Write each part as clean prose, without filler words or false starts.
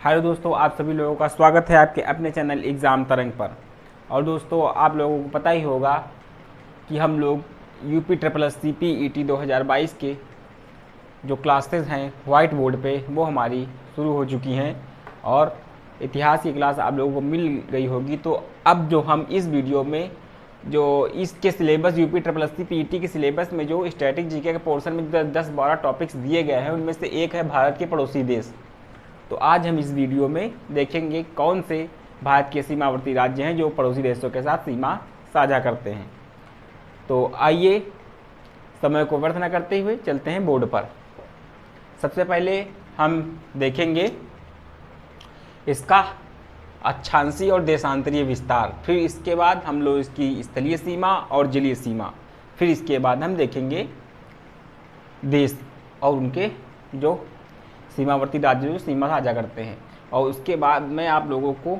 Hello दोस्तों, आप सभी लोगों का स्वागत है आपके अपने चैनल एग्ज़ाम तरंग पर। और दोस्तों, आप लोगों को पता ही होगा कि हम लोग यूपी ट्रिपल एस CPET 2022 के जो क्लासेस हैं वाइट बोर्ड पे वो हमारी शुरू हो चुकी हैं और इतिहास की क्लास आप लोगों को मिल गई होगी। तो अब जो हम इस वीडियो में जो इसके syllabus UP triple S CPET के सिलेबस में जो स्टैटिक जीके के पोर्शन में 10-12 टॉपिक्स दिए गए हैं, उनमें से एक है भारत के पड़ोसी देश। तो आज हम इस वीडियो में देखेंगे कौन से भारत के सीमावर्ती राज्य हैं जो पड़ोसी देशों के साथ सीमा साझा करते हैं। तो आइए समय को व्यर्थ न करते हुए चलते हैं बोर्ड पर। सबसे पहले हम देखेंगे इसका अक्षांशीय और देशांतरीय विस्तार, फिर इसके बाद हम लोग इसकी स्थलीय सीमा और जलीय सीमा, फिर इसके बाद हम देखेंगे देश और उनके जो सीमावर्ती राज्य जो सीमा साझा करते हैं। और उसके बाद मैं आप लोगों को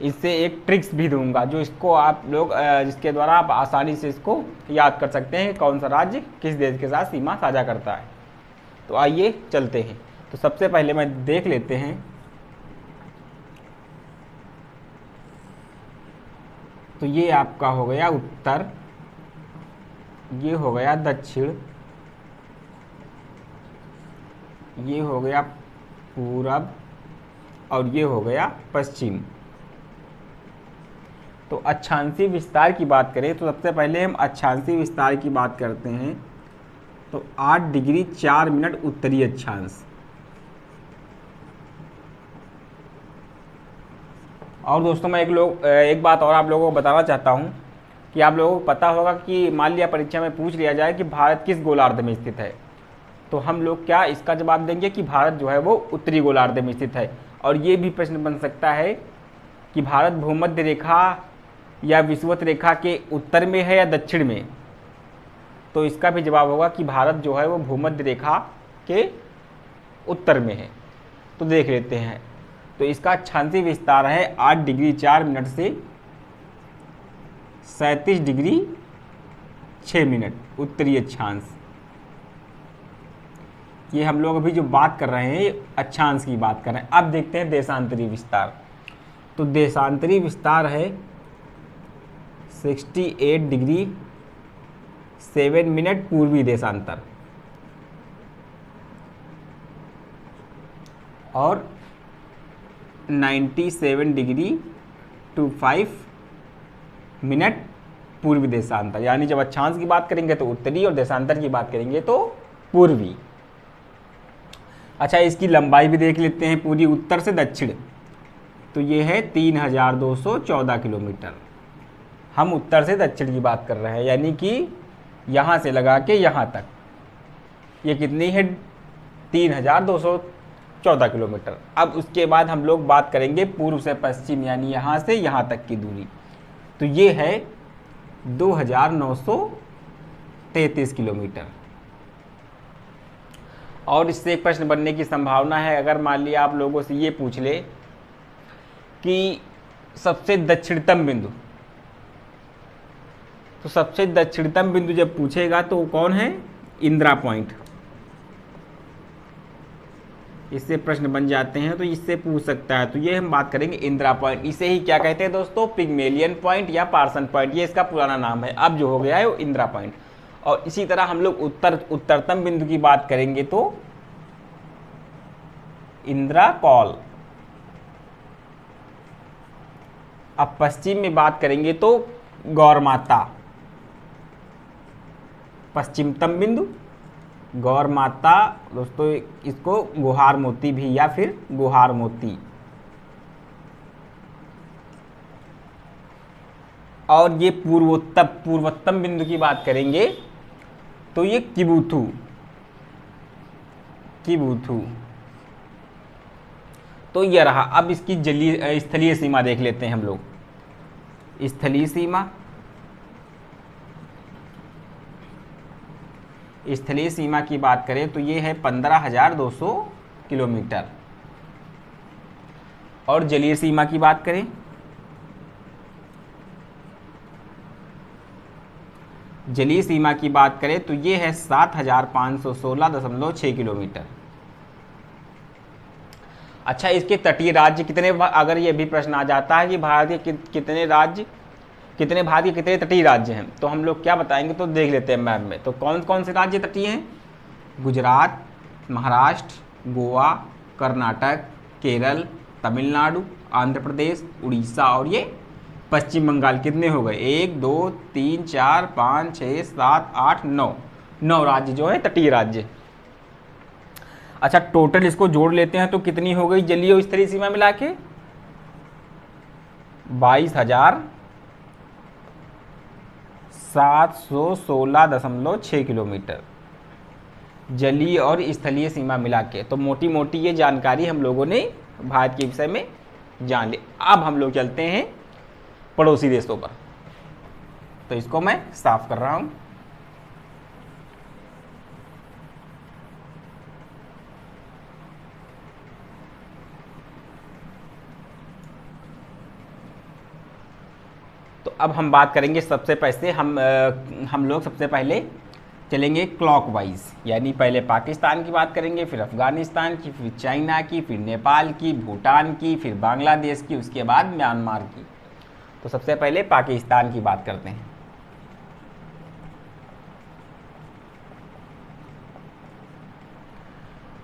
इससे एक ट्रिक्स भी दूंगा जो इसको आप लोग जिसके द्वारा आप आसानी से इसको याद कर सकते हैं कौन सा राज्य किस देश के साथ सीमा साझा करता है। तो आइए चलते हैं। तो सबसे पहले मैं देख लेते हैं तो ये आपका हो गया उत्तर, ये हो गया दक्षिण, ये हो गया पूरब और ये हो गया पश्चिम। तो अक्षांशीय विस्तार की बात करें तो सबसे पहले हम अक्षांशीय विस्तार की बात करते हैं। तो 8 डिग्री 4 मिनट उत्तरी अक्षांश। और दोस्तों, मैं एक बात और आप लोगों को बताना चाहता हूं कि आप लोगों को पता होगा कि मान लिया परीक्षा में पूछ लिया जाए कि भारत किस गोलार्ध में स्थित है, तो हम लोग क्या इसका जवाब देंगे कि भारत जो है वो उत्तरी गोलार्ध में स्थित है। और ये भी प्रश्न बन सकता है कि भारत भूमध्य रेखा या विषुवत रेखा के उत्तर में है या दक्षिण में, तो इसका भी जवाब होगा कि भारत जो है वो भूमध्य रेखा के उत्तर में है। तो देख लेते हैं। तो इसका अक्षांशीय विस्तार है 8 डिग्री 4 मिनट से 37 डिग्री 6 मिनट उत्तरी अक्षांश। ये हम लोग अभी जो बात कर रहे हैं अक्षांश की बात कर रहे हैं। अब देखते हैं देशांतरीय विस्तार। तो देशांतरीय विस्तार है 68 डिग्री 7 मिनट पूर्वी देशांतर और 97 डिग्री 25 मिनट पूर्वी देशांतर। यानी जब अक्षांश की बात करेंगे तो उत्तरी और देशांतर की बात करेंगे तो पूर्वी। अच्छा, इसकी लंबाई भी देख लेते हैं पूरी उत्तर से दक्षिण। तो ये है 3214 किलोमीटर। हम उत्तर से दक्षिण की बात कर रहे हैं, यानी कि यहाँ से लगा के यहाँ तक ये कितनी है 3214 किलोमीटर। अब उसके बाद हम लोग बात करेंगे पूर्व से पश्चिम, यानी यहाँ से यहाँ तक की दूरी। तो ये है 2933 किलोमीटर। और इससे एक प्रश्न बनने की संभावना है, अगर मान लिया आप लोगों से ये पूछ ले कि सबसे दक्षिणतम बिंदु, तो सबसे दक्षिणतम बिंदु जब पूछेगा तो कौन है? इंदिरा पॉइंट। इससे प्रश्न बन जाते हैं तो इससे पूछ सकता है। तो ये हम बात करेंगे इंदिरा पॉइंट। इसे ही क्या कहते हैं दोस्तों? पिग्मेलियन पॉइंट या पार्सन पॉइंट, ये इसका पुराना नाम है। अब जो हो गया है वो इंदिरा पॉइंट। और इसी तरह हम लोग उत्तरतम बिंदु की बात करेंगे तो इंदिरा कॉल। अब पश्चिम में बात करेंगे तो गौर माता। पश्चिमतम बिंदु गौर माता दोस्तों, इसको गुहार मोती भी या फिर गुहार मोती। और ये पूर्वोत्तम बिंदु की बात करेंगे तो ये किबुथु। तो ये रहा। अब इसकी स्थलीय सीमा देख लेते हैं हम लोग। स्थलीय सीमा की बात करें तो ये है 15,200 किलोमीटर। और जलीय सीमा की बात करें जलीय सीमा की बात करें तो ये है 7,516.6 किलोमीटर। अच्छा, इसके तटीय राज्य कितने, अगर ये भी प्रश्न आ जाता है कि भारत के कितने राज्य, कितने भारत के कितने तटीय राज्य हैं, तो हम लोग क्या बताएंगे, तो देख लेते हैं मैप में। तो कौन कौन से राज्य तटीय हैं? गुजरात, महाराष्ट्र, गोवा, कर्नाटक, केरल, तमिलनाडु, आंध्र प्रदेश, उड़ीसा और ये पश्चिम बंगाल। कितने हो गए? 1 2 3 4 5 6 7 8 9, 9 राज्य जो है तटीय राज्य। अच्छा, टोटल इसको जोड़ लेते हैं तो कितनी हो गई जलीय और स्तरीय सीमा मिला के? 22,716.6 किलोमीटर जलीय और स्थलीय सीमा मिला के। तो मोटी मोटी ये जानकारी हम लोगों ने भारत के विषय में जान ली। अब हम लोग चलते हैं पड़ोसी देशों पर। तो इसको मैं साफ कर रहा हूं। तो अब हम बात करेंगे सबसे पहले हम लोग सबसे पहले चलेंगे क्लॉकवाइज, यानी पहले पाकिस्तान की बात करेंगे, फिर अफगानिस्तान की, फिर चाइना की, फिर नेपाल की, भूटान की, फिर बांग्लादेश की, उसके बाद म्यांमार की। तो सबसे पहले पाकिस्तान की बात करते हैं।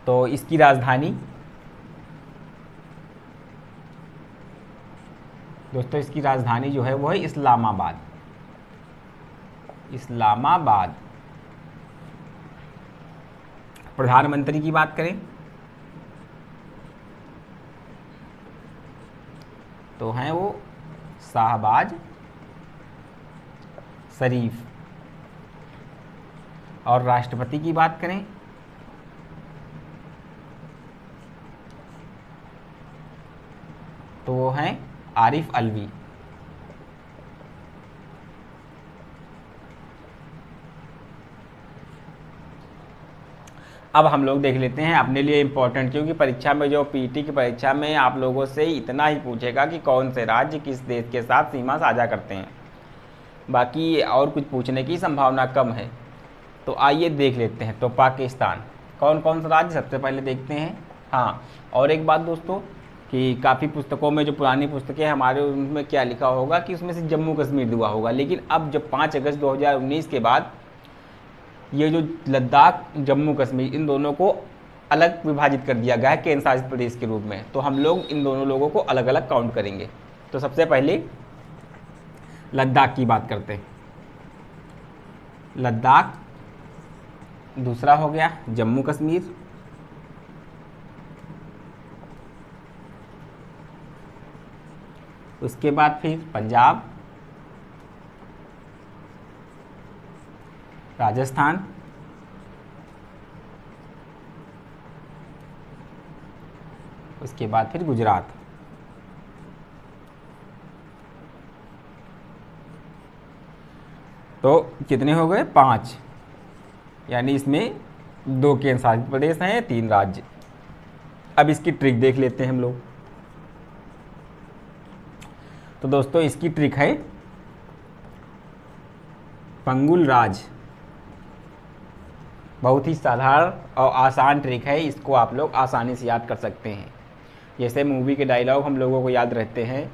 तो इसकी राजधानी, दोस्तों इसकी राजधानी जो है वो है इस्लामाबाद। इस्लामाबाद। प्रधानमंत्री की बात करें तो हैं वो शाहबाज शरीफ। और राष्ट्रपति की बात करें तो वो हैं आरिफ अलवी। अब हम लोग देख लेते हैं अपने लिए इम्पोर्टेंट, क्योंकि परीक्षा में जो पीटी की परीक्षा में आप लोगों से इतना ही पूछेगा कि कौन से राज्य किस देश के साथ सीमा साझा करते हैं, बाकी और कुछ पूछने की संभावना कम है। तो आइए देख लेते हैं। तो पाकिस्तान, कौन कौन सा राज्य, सबसे पहले देखते हैं। हाँ, और एक बात दोस्तों कि काफ़ी पुस्तकों में जो पुरानी पुस्तकें हमारे, उनमें क्या लिखा होगा कि उसमें से जम्मू कश्मीर दुआ होगा, लेकिन अब जब 5 अगस्त 2019 के बाद ये जो लद्दाख, जम्मू कश्मीर, इन दोनों को अलग विभाजित कर दिया गया है केंद्र शासित प्रदेश के रूप में, तो हम लोग इन दोनों लोगों को अलग अलग काउंट करेंगे। तो सबसे पहले लद्दाख की बात करते हैं। लद्दाख, दूसरा हो गया जम्मू कश्मीर, उसके बाद फिर पंजाब, राजस्थान, उसके बाद फिर गुजरात। तो कितने हो गए? 5, यानी इसमें 2 केंद्र शासित प्रदेश हैं, 3 राज्य। अब इसकी ट्रिक देख लेते हैं हम लोग। तो दोस्तों इसकी ट्रिक है पंगुल राज। बहुत ही साधारण और आसान ट्रिक है, इसको आप लोग आसानी से याद कर सकते हैं। जैसे मूवी के डायलॉग हम लोगों को याद रहते हैं,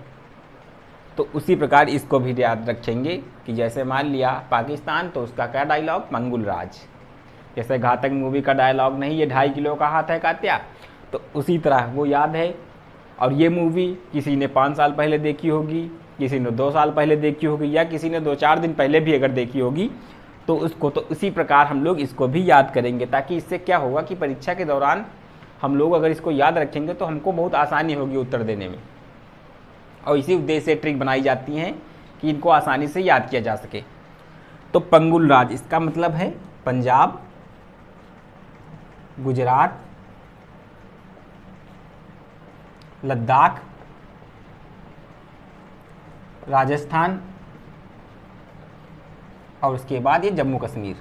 तो उसी प्रकार इसको भी याद रखेंगे कि जैसे मान लिया पाकिस्तान, तो उसका क्या डायलॉग? मंगुल राज। जैसे घातक मूवी का डायलॉग नहीं, ये 2.5 किलो का हाथ है कात्या, तो उसी तरह वो याद है। और ये मूवी किसी ने 5 साल पहले देखी होगी, किसी ने 2 साल पहले देखी होगी, या किसी ने 2-4 दिन पहले भी अगर देखी होगी, तो उसको तो उसी प्रकार हम लोग इसको भी याद करेंगे, ताकि इससे क्या होगा कि परीक्षा के दौरान हम लोग अगर इसको याद रखेंगे तो हमको बहुत आसानी होगी उत्तर देने में। और इसी उद्देश्य से ट्रिक बनाई जाती हैं कि इनको आसानी से याद किया जा सके। तो पंगुल राज, इसका मतलब है पंजाब, गुजरात, लद्दाख, राजस्थान और उसके बाद ये जम्मू कश्मीर।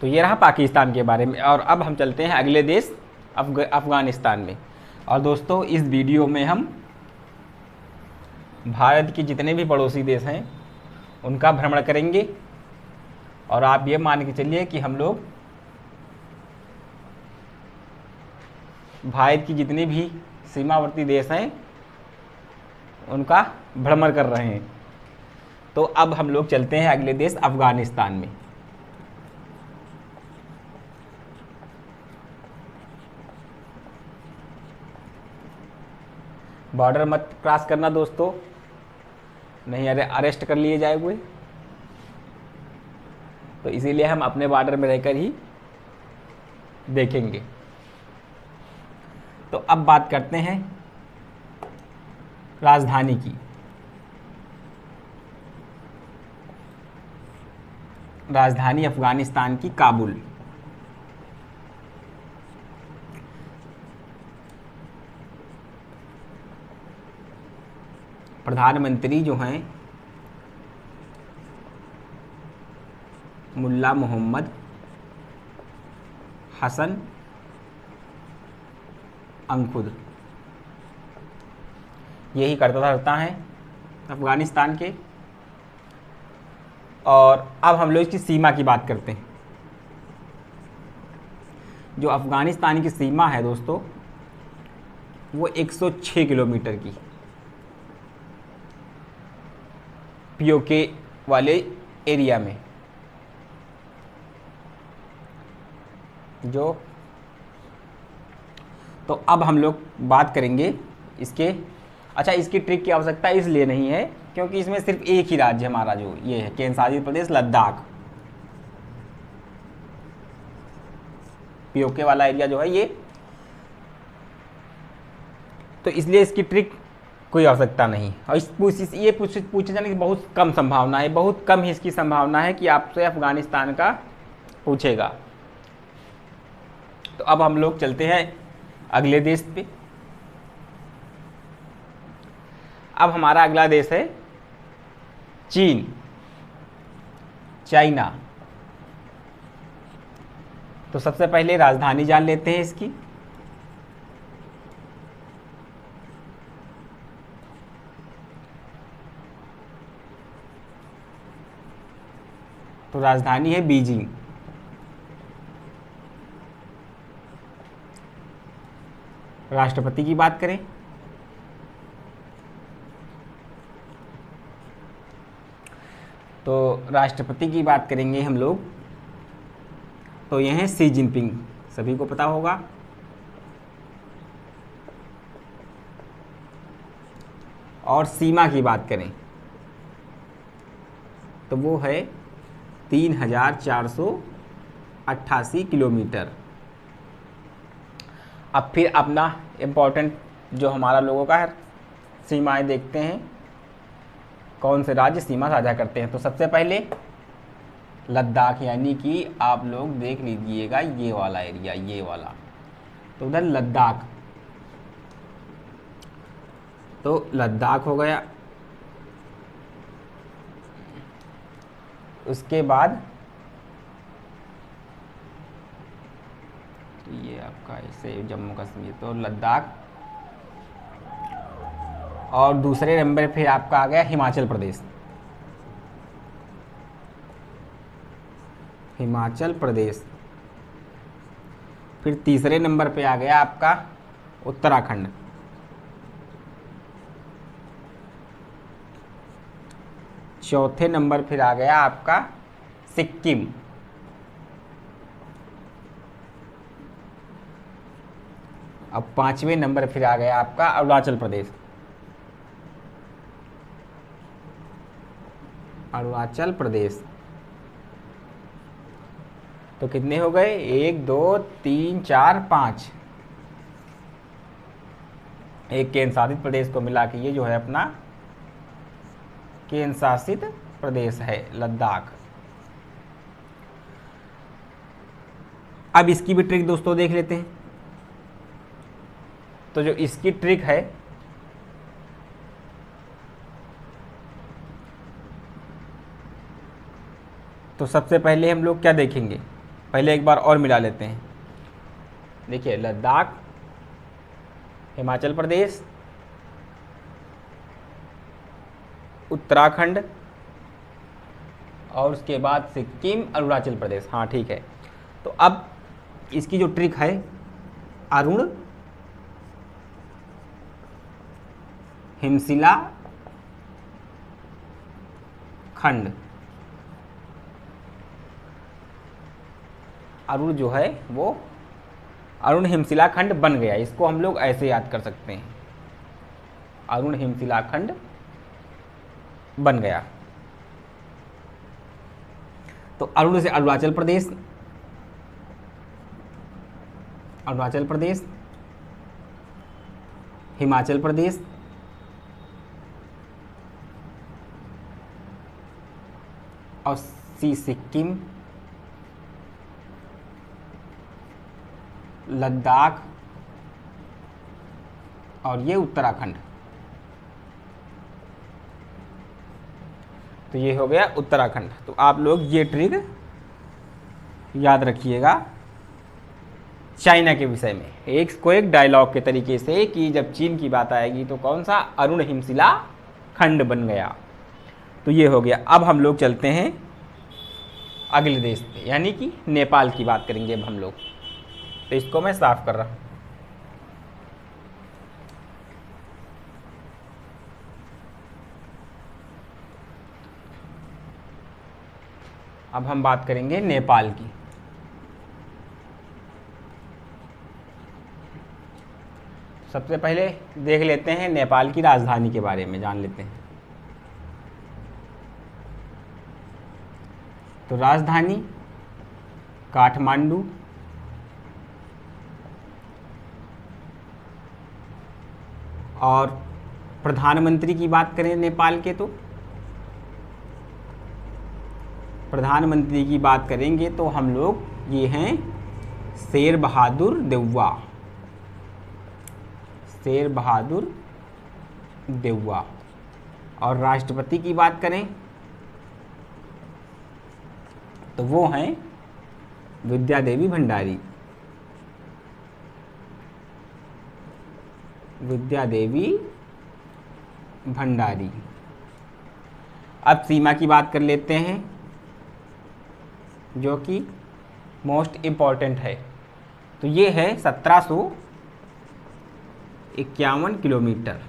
तो ये रहा पाकिस्तान के बारे में। और अब हम चलते हैं अगले देश अफगानिस्तान में। और दोस्तों इस वीडियो में हम भारत के जितने भी पड़ोसी देश हैं उनका भ्रमण करेंगे, और आप ये मान के चलिए कि हम लोग भारत की जितनी भी सीमावर्ती देश हैं उनका भ्रमण कर रहे हैं। तो अब हम लोग चलते हैं अगले देश अफगानिस्तान में। बॉर्डर मत क्रॉस करना दोस्तों, नहीं अरे अरेस्ट कर लिए जाएंगे। तो इसीलिए हम अपने बॉर्डर में रहकर ही देखेंगे। तो अब बात करते हैं राजधानी की। राजधानी अफगानिस्तान की काबुल। प्रधानमंत्री जो हैं मुल्ला मोहम्मद हसन अंकुर, यही करता रहता है अफगानिस्तान के। और अब हम लोग इसकी सीमा की बात करते हैं। जो अफगानिस्तान की सीमा है दोस्तों वो 106 किलोमीटर की पीओके वाले एरिया में। जो तो अब हम लोग बात करेंगे इसके। अच्छा, इसकी ट्रिक की आवश्यकता इसलिए नहीं है क्योंकि इसमें सिर्फ एक ही राज्य हमारा जो ये है केंद्र शासित प्रदेश लद्दाख, पीओके वाला एरिया जो है ये। तो इसलिए इसकी ट्रिक कोई आवश्यकता नहीं। और ये पूछे जाने की बहुत कम संभावना है, बहुत कम ही इसकी संभावना है कि आपसे अफगानिस्तान का पूछेगा। तो अब हम लोग चलते हैं अगले देश पे। अब हमारा अगला देश है चीन, चाइना। तो सबसे पहले राजधानी जान लेते हैं इसकी। तो राजधानी है बीजिंग। राष्ट्रपति की बात करें तो राष्ट्रपति की बात करेंगे हम लोग तो यह है शी जिनपिंग, सभी को पता होगा। और सीमा की बात करें तो वो है 3488 किलोमीटर। अब फिर अपना इम्पोर्टेंट जो हमारा लोगों का है सीमाएं देखते हैं, कौन से राज्य सीमा साझा करते हैं। तो सबसे पहले लद्दाख, यानी कि आप लोग देख लीजिएगा ये वाला एरिया, ये वाला। तो उधर लद्दाख, तो लद्दाख हो गया। उसके बाद तो ये आपका ऐसे जम्मू कश्मीर, तो लद्दाख। और दूसरे नंबर पे आपका आ गया हिमाचल प्रदेश। हिमाचल प्रदेश। फिर तीसरे नंबर पे आ गया आपका उत्तराखंड। चौथे नंबर फिर आ गया आपका सिक्किम। अब पांचवें नंबर फिर आ गया आपका अरुणाचल प्रदेश। अरुणाचल प्रदेश। तो कितने हो गए? 1 2 3 4 5। एक केंद्र शासित प्रदेश को मिला के ये जो है अपना केंद्र शासित प्रदेश है लद्दाख। अब इसकी भी ट्रिक दोस्तों देख लेते हैं। तो जो इसकी ट्रिक है तो सबसे पहले हम लोग क्या देखेंगे, पहले एक बार और मिला लेते हैं। देखिए लद्दाख, हिमाचल प्रदेश, उत्तराखंड और उसके बाद सिक्किम, अरुणाचल प्रदेश। हाँ ठीक है। तो अब इसकी जो ट्रिक है, अरुण हिमशिला खंड, अरुण जो है वो अरुण हिमशिला खंड बन गया। इसको हम लोग ऐसे याद कर सकते हैं, अरुण हिमशिला खंड बन गया। तो अरुण से अरुणाचल प्रदेश, अरुणाचल प्रदेश, हिमाचल प्रदेश, और सी सिक्किम, लद्दाख, और ये उत्तराखंड। तो ये हो गया उत्तराखंड। तो आप लोग ये ट्रिक याद रखिएगा चाइना के विषय में, एक को एक डायलॉग के तरीके से, कि जब चीन की बात आएगी तो कौन सा, अरुण हिमशिला खंड बन गया। तो ये हो गया। अब हम लोग चलते हैं अगले देश पे, यानी कि नेपाल की बात करेंगे अब हम लोग। तो इसको मैं साफ कर रहा हूँ। अब हम बात करेंगे नेपाल की। सबसे पहले देख लेते हैं नेपाल की राजधानी के बारे में, जान लेते हैं। तो राजधानी काठमांडू, और प्रधानमंत्री की बात करें नेपाल के, तो प्रधानमंत्री की बात करेंगे तो हम लोग ये हैं शेर बहादुर देउवा, शेर बहादुर देउवा। और राष्ट्रपति की बात करें तो वो हैं विद्या देवी भंडारी, विद्या देवी भंडारी। अब सीमा की बात कर लेते हैं, जो कि मोस्ट इम्पॉर्टेंट है। तो ये है 1751 किलोमीटर।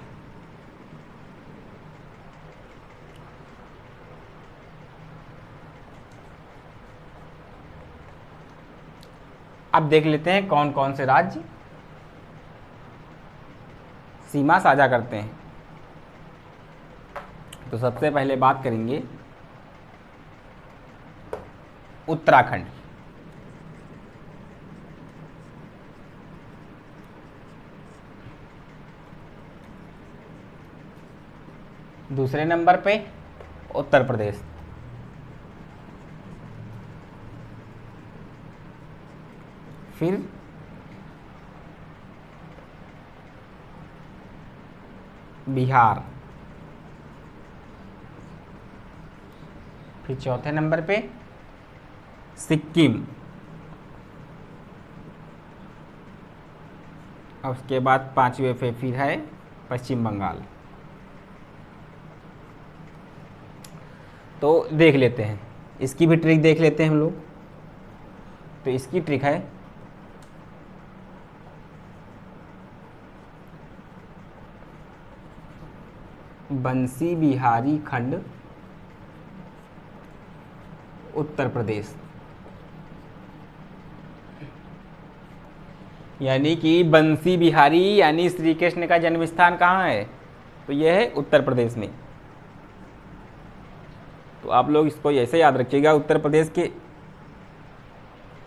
अब देख लेते हैं कौन कौन से राज्य सीमा साझा करते हैं। तो सबसे पहले बात करेंगे उत्तराखंड। दूसरे नंबर पे उत्तर प्रदेश, फिर बिहार, फिर चौथे नंबर पे सिक्किम, और उसके बाद पांचवें पे फिर है पश्चिम बंगाल। तो देख लेते हैं, इसकी भी ट्रिक देख लेते हैं हम लोग। तो इसकी ट्रिक है बंसी बिहारी खंड, उत्तर प्रदेश। यानी कि बंसी बिहारी यानी श्री कृष्ण का जन्म स्थान कहाँ है, तो यह है उत्तर प्रदेश में। तो आप लोग इसको ऐसे याद रखिएगा, उत्तर प्रदेश के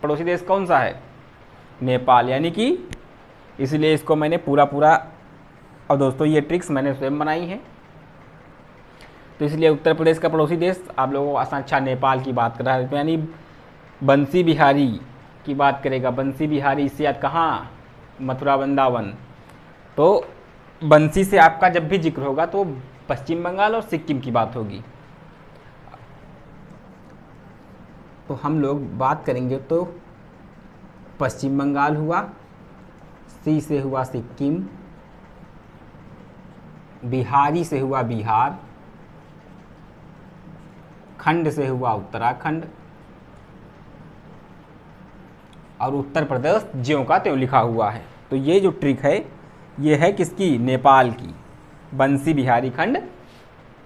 पड़ोसी देश कौन सा है, नेपाल। यानी कि इसलिए इसको मैंने पूरा और दोस्तों ये ट्रिक्स मैंने स्वयं बनाई है। तो इसलिए उत्तर प्रदेश का पड़ोसी देश आप लोगों को अच्छा नेपाल की बात कर रहा है, यानी बंसी बिहारी की बात करेगा। बंसी बिहारी इससे याद कहाँ, मथुरा वृंदावन। तो बंसी से आपका जब भी जिक्र होगा तो पश्चिम बंगाल और सिक्किम की बात होगी। तो हम लोग बात करेंगे तो पश्चिम बंगाल हुआ, सी से हुआ सिक्किम, बिहारी से हुआ बिहार, खंड से हुआ उत्तराखंड, और उत्तर प्रदेश ज्यों का त्यों लिखा हुआ है। तो ये जो ट्रिक है ये है किसकी, नेपाल की, बंसी बिहारी खंड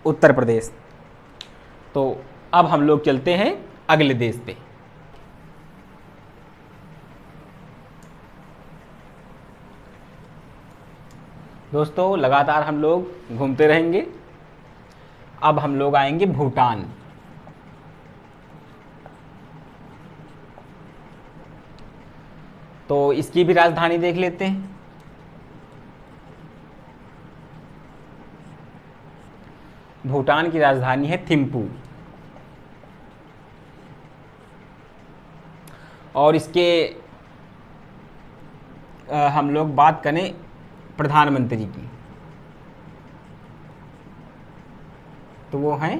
उत्तर प्रदेश। तो अब हम लोग चलते हैं अगले देश पे। दोस्तों लगातार हम लोग घूमते रहेंगे। अब हम लोग आएंगे भूटान। तो इसकी भी राजधानी देख लेते हैं। भूटान की राजधानी है थिम्पू। और इसके हम लोग बात करें प्रधानमंत्री की, तो वो हैं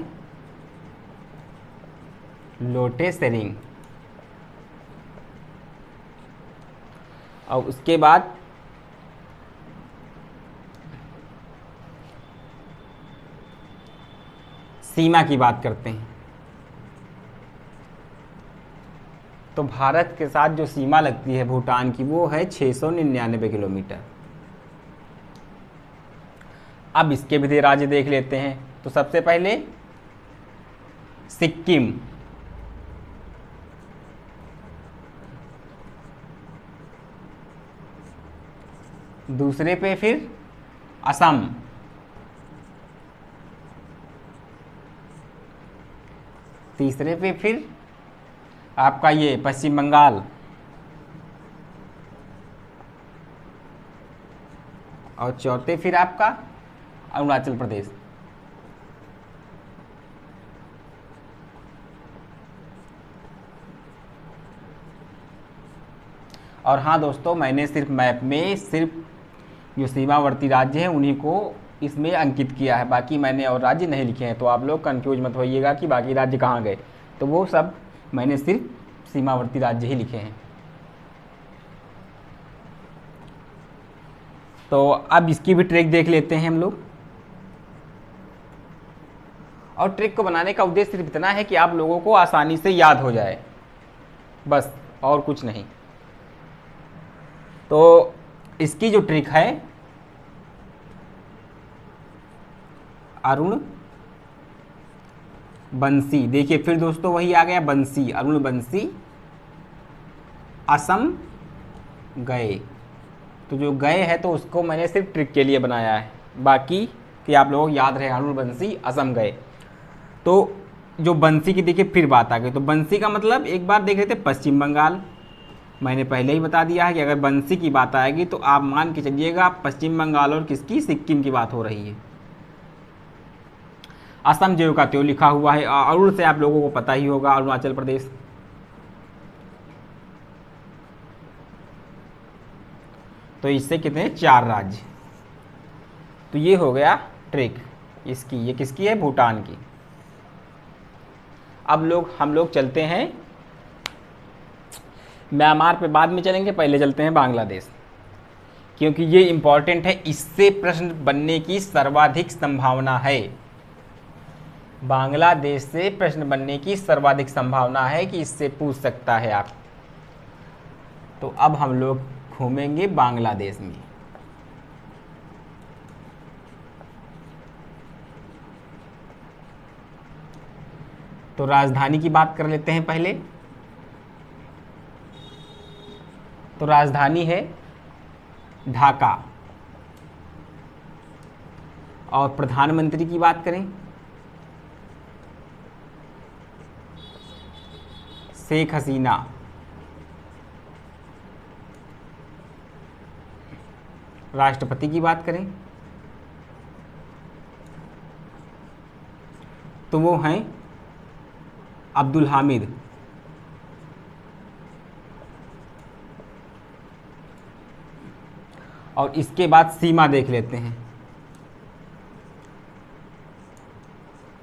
लोटे सेरिंग। और उसके बाद सीमा की बात करते हैं। तो भारत के साथ जो सीमा लगती है भूटान की वो है 699 किलोमीटर। अब इसके भी राज्य देख लेते हैं। तो सबसे पहले सिक्किम, दूसरे पे फिर असम, तीसरे पे फिर आपका ये पश्चिम बंगाल, और चौथे फिर आपका अरुणाचल प्रदेश। और हाँ दोस्तों, मैंने सिर्फ मैप में सिर्फ जो सीमावर्ती राज्य हैं उन्हीं को इसमें अंकित किया है, बाकी मैंने और राज्य नहीं लिखे हैं। तो आप लोग कंफ्यूज मत होइएगा कि बाकी राज्य कहाँ गए, तो वो सब मैंने सिर्फ सीमावर्ती राज्य ही लिखे हैं। तो अब इसकी भी ट्रिक देख लेते हैं हम लोग। और ट्रिक को बनाने का उद्देश्य सिर्फ इतना है कि आप लोगों को आसानी से याद हो जाए, बस, और कुछ नहीं। तो इसकी जो ट्रिक है, अरुण बंसी, देखिए फिर दोस्तों वही आ गया बंसी, अरुण बंसी असम गए। तो जो गए है तो उसको मैंने सिर्फ ट्रिक के लिए बनाया है, बाकी कि आप लोगों को याद रहे अरुण बंसी असम गए। तो जो बंसी की देखिए फिर बात आ गई। तो बंसी का मतलब एक बार देख रहे थे पश्चिम बंगाल, मैंने पहले ही बता दिया है कि अगर बंसी की बात आएगी तो आप मान के चलिएगा पश्चिम बंगाल और किसकी, सिक्किम की बात हो रही है। असम जो का त्यों लिखा हुआ है। अरुण से आप लोगों को पता ही होगा अरुणाचल प्रदेश। तो इससे कितने, 4 राज्य। तो ये हो गया ट्रिक इसकी। ये किसकी है, भूटान की। अब हम लोग चलते हैं म्यांमार पे, बाद में चलेंगे, पहले चलते हैं बांग्लादेश, क्योंकि ये इंपॉर्टेंट है, इससे प्रश्न बनने की सर्वाधिक संभावना है। बांग्लादेश से प्रश्न बनने की सर्वाधिक संभावना है कि इससे पूछ सकता है आप। तो अब हम लोग घूमेंगे बांग्लादेश में। तो राजधानी की बात कर लेते हैं पहले। तो राजधानी है ढाका। और प्रधानमंत्री की बात करें, शेख हसीना। राष्ट्रपति की बात करें तो वो हैं अब्दुल हामिद। और इसके बाद सीमा देख लेते हैं।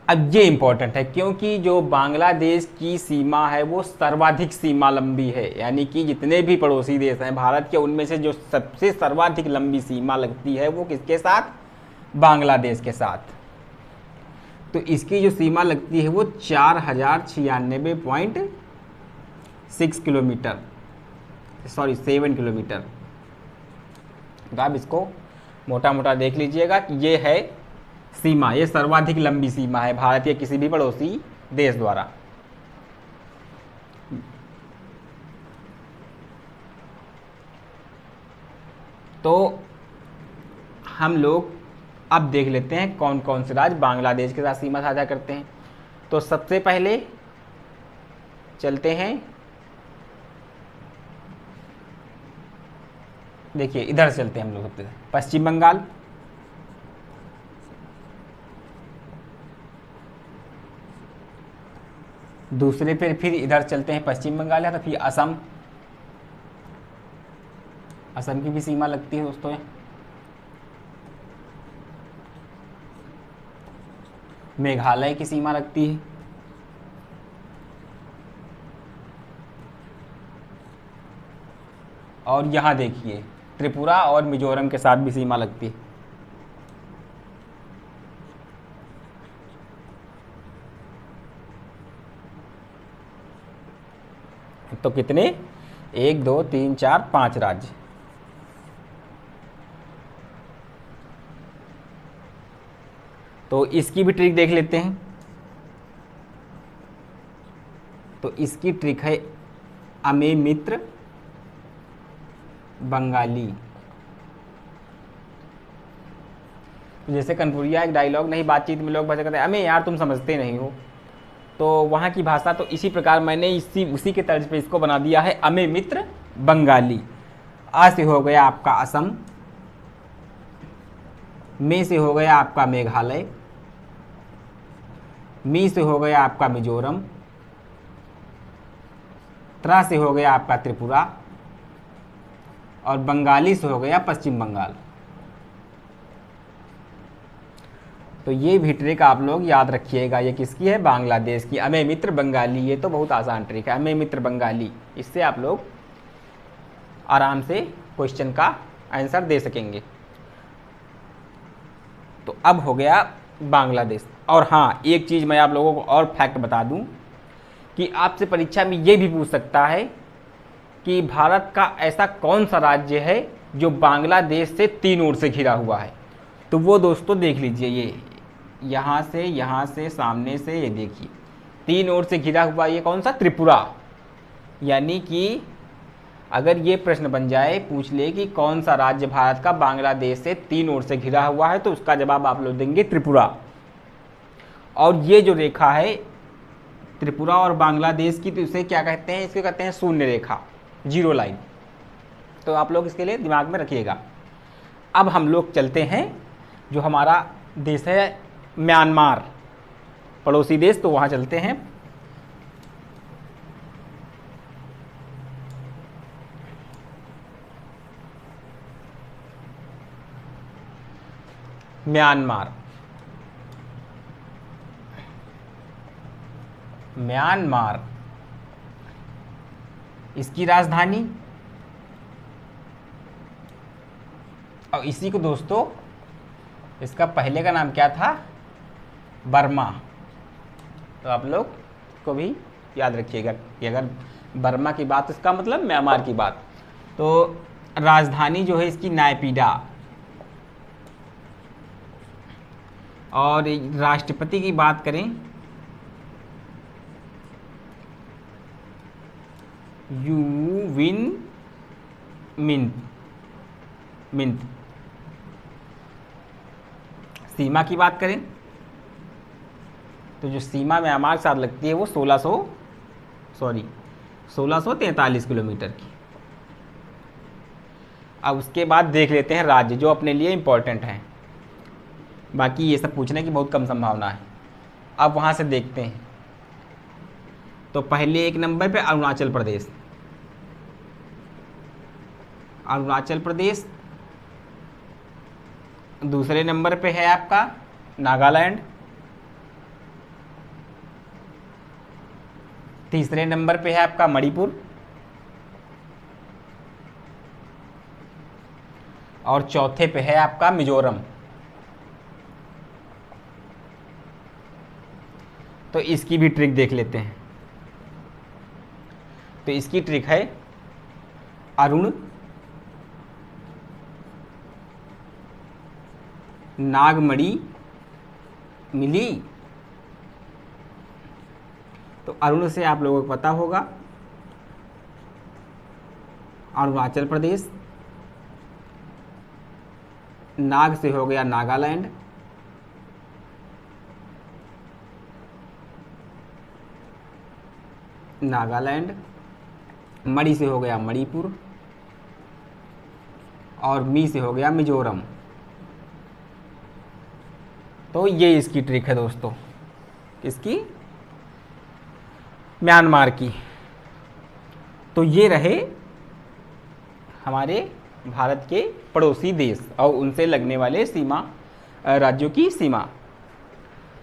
अब ये इंपॉर्टेंट है क्योंकि जो बांग्लादेश की सीमा है वो सर्वाधिक सीमा लंबी है, यानी कि जितने भी पड़ोसी देश हैं भारत के उनमें से जो सबसे सर्वाधिक लंबी सीमा लगती है वो किसके साथ, बांग्लादेश के साथ। तो इसकी जो सीमा लगती है वो 4096.6 किलोमीटर, सॉरी 7 किलोमीटर। तो आप इसको मोटा मोटा देख लीजिएगा कि ये है सीमा, ये सर्वाधिक लंबी सीमा है भारत के किसी भी पड़ोसी देश द्वारा। तो हम लोग अब देख लेते हैं कौन कौन से राज्य बांग्लादेश के साथ सीमा साझा करते हैं। तो सबसे पहले चलते हैं, देखिए इधर चलते हैं हम लोग सबसे पश्चिम बंगाल, दूसरे पे फिर इधर चलते हैं पश्चिम बंगाल है, तो फिर असम, असम की भी सीमा लगती है दोस्तों। मेघालय की सीमा लगती है, और यहाँ देखिए त्रिपुरा और मिजोरम के साथ भी सीमा लगती है। तो कितने, 1 2 3 4 5 राज्य। तो इसकी भी ट्रिक देख लेते हैं। तो इसकी ट्रिक है अमे मित्र बंगाली। तो जैसे कनपुरिया एक डायलॉग नहीं, बातचीत में लोग भाषा कहते हैं अमे यार तुम समझते नहीं हो, तो वहाँ की भाषा। तो इसी प्रकार मैंने उसी के तर्ज पे इसको बना दिया है अमे मित्र बंगाली। आ से हो गया आपका असम, मे से हो गया आपका मेघालय, मी से हो गया आपका मिजोरम, त्रा से हो गया आपका त्रिपुरा, और बंगाली से हो गया पश्चिम बंगाल। तो ये भी ट्रिक आप लोग याद रखिएगा। ये किसकी है, बांग्लादेश की, अमे मित्र बंगाली। ये तो बहुत आसान ट्रिक है, अमे मित्र बंगाली। इससे आप लोग आराम से क्वेश्चन का आंसर दे सकेंगे। तो अब हो गया बांग्लादेश। और हाँ, एक चीज़ मैं आप लोगों को और फैक्ट बता दूं कि आपसे परीक्षा में ये भी पूछ सकता है कि भारत का ऐसा कौन सा राज्य है जो बांग्लादेश से 3 ओर से घिरा हुआ है। तो वो दोस्तों देख लीजिए, ये यहाँ से सामने से, ये देखिए 3 ओर से घिरा हुआ, ये कौन सा, त्रिपुरा। यानी कि अगर ये प्रश्न बन जाए, पूछ ले कि कौन सा राज्य भारत का बांग्लादेश से 3 ओर से घिरा हुआ है, तो उसका जवाब आप लोग देंगे त्रिपुरा। और ये जो रेखा है त्रिपुरा और बांग्लादेश की, तो इसे क्या कहते हैं, इसको कहते हैं शून्य रेखा, 0 लाइन। तो आप लोग इसके लिए दिमाग में रखिएगा। अब हम लोग चलते हैं जो हमारा देश है म्यांमार, पड़ोसी देश, तो वहाँ चलते हैं। म्यांमार, म्यांमार, इसकी राजधानी, और इसी को दोस्तों, इसका पहले का नाम क्या था, बर्मा। तो आप लोग को भी याद रखिएगा कि अगर बर्मा की बात, इसका मतलब म्यांमार की बात। तो राजधानी जो है इसकी नायपीडा, और राष्ट्रपति की बात करें, यू विन मिंट। सीमा की बात करें तो जो सीमा म्यांमार के साथ लगती है वो 1643 किलोमीटर की। अब उसके बाद देख लेते हैं राज्य जो अपने लिए इम्पोर्टेंट हैं, बाकी ये सब पूछने की बहुत कम संभावना है। अब वहाँ से देखते हैं। तो पहले 1 नंबर पे अरुणाचल प्रदेश, अरुणाचल प्रदेश। दूसरे नंबर पे है आपका नागालैंड। तीसरे नंबर पे है आपका मणिपुर, और चौथे पे है आपका मिजोरम। तो इसकी भी ट्रिक देख लेते हैं। तो इसकी ट्रिक है अरुण नागमणि मिली। तो अरुण से आप लोगों को पता होगा अरुणाचल प्रदेश, नाग से हो गया नागालैंड, नागालैंड, मणि से हो गया मणिपुर और मी से हो गया मिजोरम। तो ये इसकी ट्रिक है दोस्तों, किसकी? म्यांमार की। तो ये रहे हमारे भारत के पड़ोसी देश और उनसे लगने वाले सीमा राज्यों की सीमा।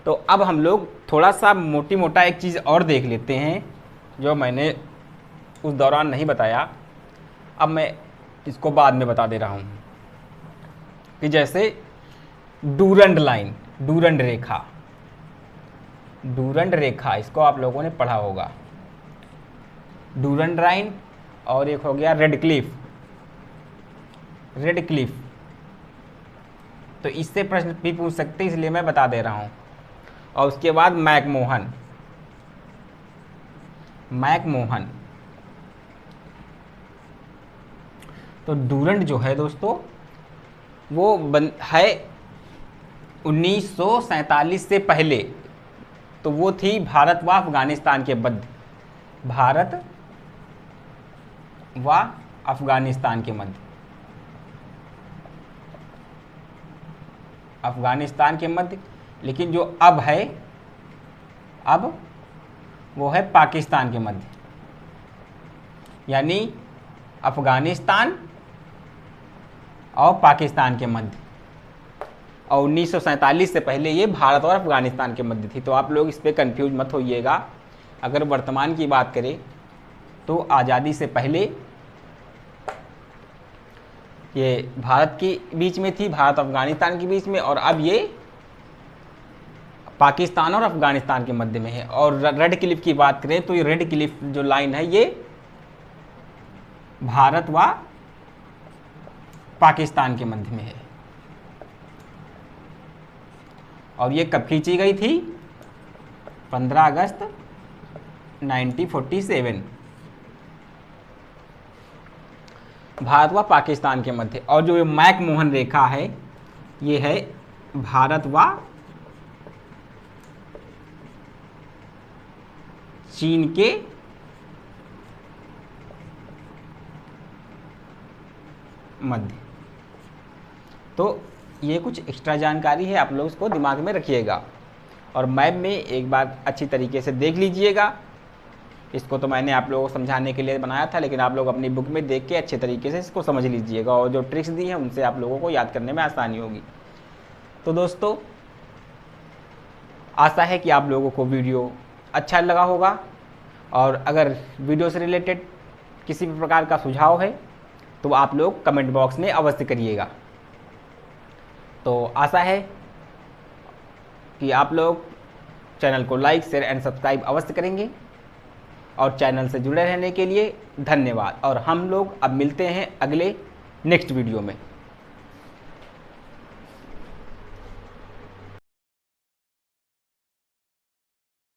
तो अब हम लोग थोड़ा सा मोटी मोटा एक चीज़ और देख लेते हैं जो मैंने उस दौरान नहीं बताया, अब मैं इसको बाद में बता दे रहा हूँ। कि जैसे डूरंड लाइन, डूरंड रेखा, डूरंड रेखा इसको आप लोगों ने पढ़ा होगा। डूरंड लाइन और एक हो गया रेड क्लिफ, रेड क्लिफ। तो इससे प्रश्न भी पूछ सकते हैं, इसलिए मैं बता दे रहा हूँ। और उसके बाद मैकमोहन, मैकमोहन। तो डूरंड जो है दोस्तों वो है 1947 से पहले। तो वो थी भारत व अफगानिस्तान के मध्य, भारत व अफगानिस्तान के मध्य, अफगानिस्तान के मध्य। लेकिन जो अब है, अब वो है पाकिस्तान के मध्य, यानी अफगानिस्तान और पाकिस्तान के मध्य। और 1947 से पहले ये भारत और अफगानिस्तान के मध्य थी। तो आप लोग इस पर कंफ्यूज मत होइएगा। अगर वर्तमान की बात करें तो आज़ादी से पहले ये भारत के बीच में थी, भारत अफगानिस्तान के बीच में, और अब ये पाकिस्तान और अफगानिस्तान के मध्य में है। और रेड क्लिफ की बात करें तो ये रेड क्लिफ जो लाइन है ये भारत व पाकिस्तान के मध्य में है। और ये कब खींची गई थी? 15 अगस्त 1947, भारत व पाकिस्तान के मध्य। और जो मैकमोहन रेखा है ये है भारत व चीन के मध्य। तो ये कुछ एक्स्ट्रा जानकारी है, आप लोग इसको दिमाग में रखिएगा और मैप में एक बार अच्छी तरीके से देख लीजिएगा। इसको तो मैंने आप लोगों को समझाने के लिए बनाया था, लेकिन आप लोग अपनी बुक में देख के अच्छे तरीके से इसको समझ लीजिएगा और जो ट्रिक्स दी हैं उनसे आप लोगों को याद करने में आसानी होगी। तो दोस्तों आशा है कि आप लोगों को वीडियो अच्छा लगा होगा, और अगर वीडियो से रिलेटेड किसी भी प्रकार का सुझाव है तो आप लोग कमेंट बॉक्स में अवश्य करिएगा। तो आशा है कि आप लोग चैनल को लाइक, शेयर एंड सब्सक्राइब अवश्य करेंगे। और चैनल से जुड़े रहने के लिए धन्यवाद। और हम लोग अब मिलते हैं अगले नेक्स्ट वीडियो में।